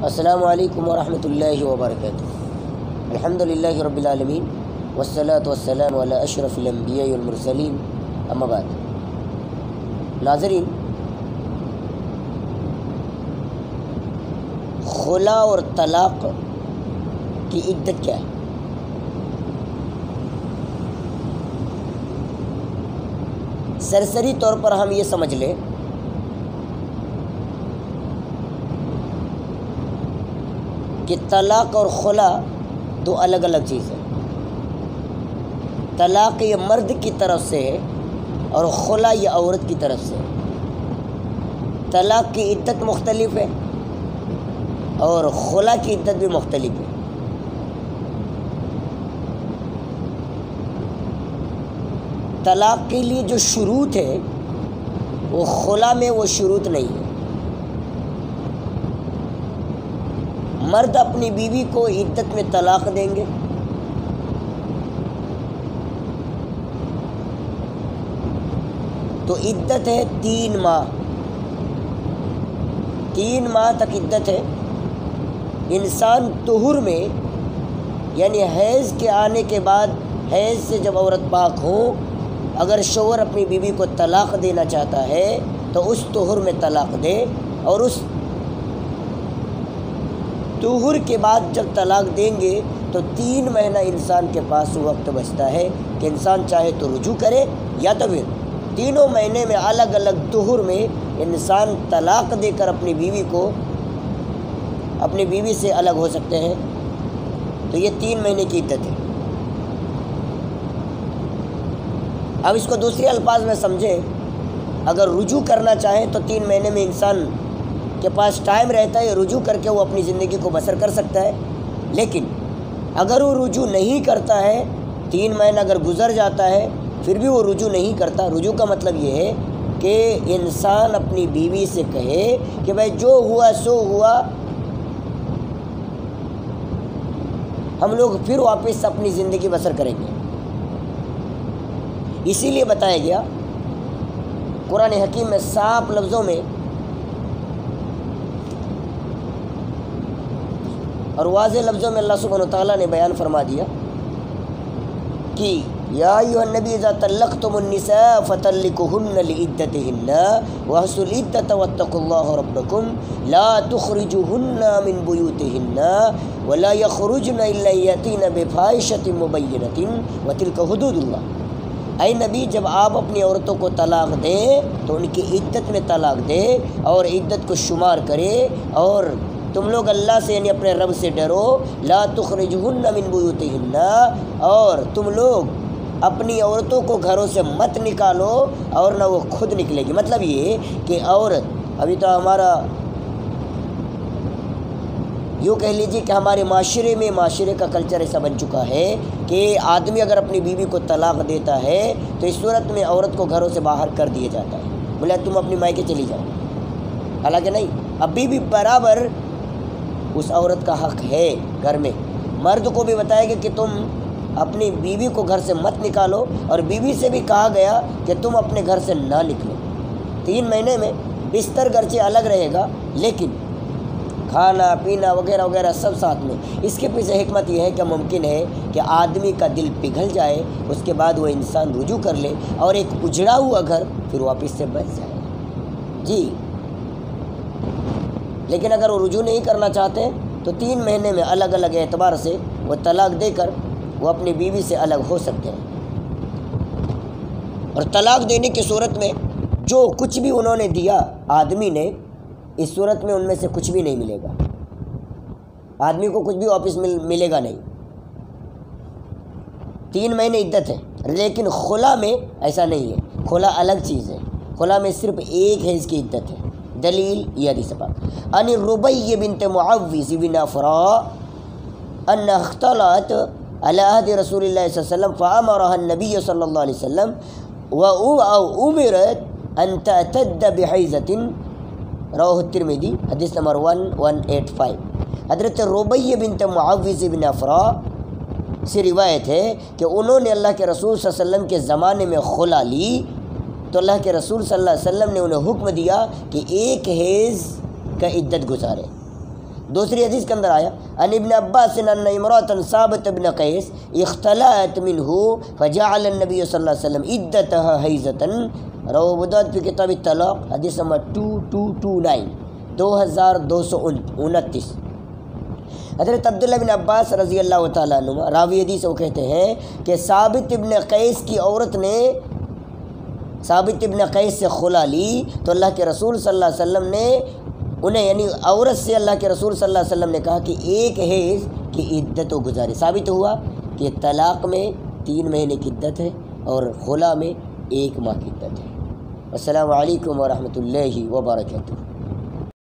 السلام علیکم ورحمۃ اللہ وبرکاتہ۔ الحمدللہ رب العالمین والصلاة والسلام علی اشرف الانبیاء والمرسلین، اما بعد۔ ناظرین، خلا اور طلاق کی عدت کیا ہے؟ سرسری طور پر ہم یہ سمجھ لیں کہ طلاق اور خلا دو الگ الگ چیز ہیں۔ طلاق یہ مرد کی طرف سے ہے اور خلا یہ عورت کی طرف سے ہے۔ طلاق کی عدت مختلف ہے اور خلا کی عدت بھی مختلف ہے۔ طلاق کے لیے جو شروط ہے وہ خلا میں وہ شروط نہیں ہے۔ مرد اپنی بیوی کو عدت میں طلاق دیں گے، تو عدت ہے 3 ماہ۔ 3 ماہ تک عدت ہے۔ انسان طہر میں یعنی حیض کے آنے کے بعد، حیض سے جب عورت پاک ہو، اگر شوہر اپنی بیوی کو طلاق دینا چاہتا ہے تو اس طہر میں طلاق دے، اور اس طہر کے بعد جب طلاق دیں گے تو 3 مہینہ انسان کے پاس وقت بچتا ہے کہ انسان چاہے تو رجوع کرے، یا تو پھر 3 مہینے میں الگ الگ طہر میں انسان طلاق دے کر اپنی بیوی سے الگ ہو سکتے ہیں۔ تو یہ 3 مہینے کی عدت ہے۔ اب اس کو دوسرے الفاظ میں سمجھیں، اگر رجوع کرنا چاہیں تو 3 مہینے میں انسان کے پاس ٹائم رہتا ہے، رجوع کر کے وہ اپنی زندگی کو بسر کر سکتا ہے۔ لیکن اگر وہ رجوع نہیں کرتا ہے، 3 مہینہ اگر گزر جاتا ہے پھر بھی وہ رجوع نہیں کرتا، رجوع کا مطلب یہ ہے کہ انسان اپنی بیوی سے کہے کہ بھائی جو ہوا سو ہوا، ہم لوگ پھر واپس اپنی زندگی بسر کریں گے۔ اسی لیے بتایا گیا قرآن حکیم میں صاف لفظوں میں اور واضح لفظوں میں اللہ سبحانہ وتعالیٰ نے بیان فرما دیا کہ یا ایھا النبی اذا طلقتم النساء فطلقوهن لعدتهن واحصوا العدة واتقوا الله ربكم لا تخرجوهن من بيوتهن ولا يخرجن الا يأتين بفاحشة مبينة وتلك حدود الله۔ اے نبی، جب آپ اپنی عورتوں کو طلاق دیں تو ان کی عدت میں طلاق دے اور عدت کو شمار کرے، اور تم لوگ اللہ سے یعنی اپنے رب سے ڈرو۔ لا تخرجوهن من بیوتهن، اور تم لوگ اپنی عورتوں کو گھروں سے مت نکالو اور نہ وہ خود نکلے گی۔ مطلب یہ کہ عورت، ابھی تو ہمارا یوں کہہ لیجیے کہ ہمارے معاشرے کا کلچر ایسا بن چکا ہے کہ آدمی اگر اپنی بیوی کو طلاق دیتا ہے تو اس صورت میں عورت کو گھروں سے باہر کر دیا جاتا ہے، بولے تم اپنی مائکے چلی جاؤ۔ حالانکہ نہیں، ابھی بھی برابر اس عورت کا حق ہے گھر میں۔ مرد کو بھی بتایا گیا کہ تم اپنی بیوی کو گھر سے مت نکالو، اور بیوی سے بھی کہا گیا کہ تم اپنے گھر سے نہ نکلو۔ 3 مہینے میں بستر گرچہ الگ رہے گا لیکن کھانا پینا وغیرہ وغیرہ سب ساتھ میں۔ اس کے پیچھے حکمت یہ ہے کہ ممکن ہے کہ آدمی کا دل پگھل جائے، اس کے بعد وہ انسان رجوع کر لے اور ایک اجڑا ہوا گھر پھر واپس سے بچ جائے جی۔ لیکن اگر وہ رجوع نہیں کرنا چاہتے تو 3 مہینے میں الگ الگ اعتبار سے وہ طلاق دے کر وہ اپنی بیوی سے الگ ہو سکتے ہیں۔ اور طلاق دینے کی صورت میں جو کچھ بھی انہوں نے دیا آدمی نے، اس صورت میں ان میں سے کچھ بھی نہیں ملے گا، آدمی کو کچھ بھی واپس ملے گا نہیں۔ 3 مہینے عدت ہے، لیکن خلا میں ایسا نہیں ہے۔ خلا الگ چیز ہے، خلا میں صرف 1 حیض کی عدت ہے۔ دلیل یہ حدیث پاک ان ربیع بنت معوذ بن افراء ان اختلت علی عہد رسول اللہ صلی اللہ علیہ وسلم فامرها النبی صلی اللہ علیہ وسلم وامرت ان تعتد بحیضۃ، رواه الترمذی، حدیث نمبر 1185۔ حضرت ربیع بنت معوذ بن افراء سے روایت ہے کہ انہوں نے اللہ کے رسول صلی اللہ علیہ وسلم کے زمانے میں خلا لی تو اللہ کے رسول صلی اللہ علیہ وسلم نے انہیں حکم دیا کہ 1 حیض کا عدت گزارے۔ دوسری حدیث کے اندر آیا ان ابن عباس ان امرأة ثابت ابن قیس اختلأت منه فجعل النبی صلی اللہ علیہ وسلم عدتها حیزة رواه ابو داؤد فی کتاب الطلاق حدیث نمبر 2229 2229. حضرت عبداللہ بن عباس رضی اللہ تعالیٰ عنہ راوی حدیث وہ کہتے ہیں کہ ثابت ابن قیس کی عورت نے ثابت ابن قیس سے خلا لی تو اللہ کے رسول صلی اللہ علیہ وسلم نے انہیں یعنی عورت سے اللہ کے رسول صلی اللہ علیہ وسلم نے کہا کہ ایک حیض کی عدت و گزارے. ثابت ہوا کہ طلاق میں 3 مہینے کی عدت ہے اور خلا میں 1 ماہ کی عدت ہے. السلام علیکم ورحمۃ اللہ وبرکاتہ.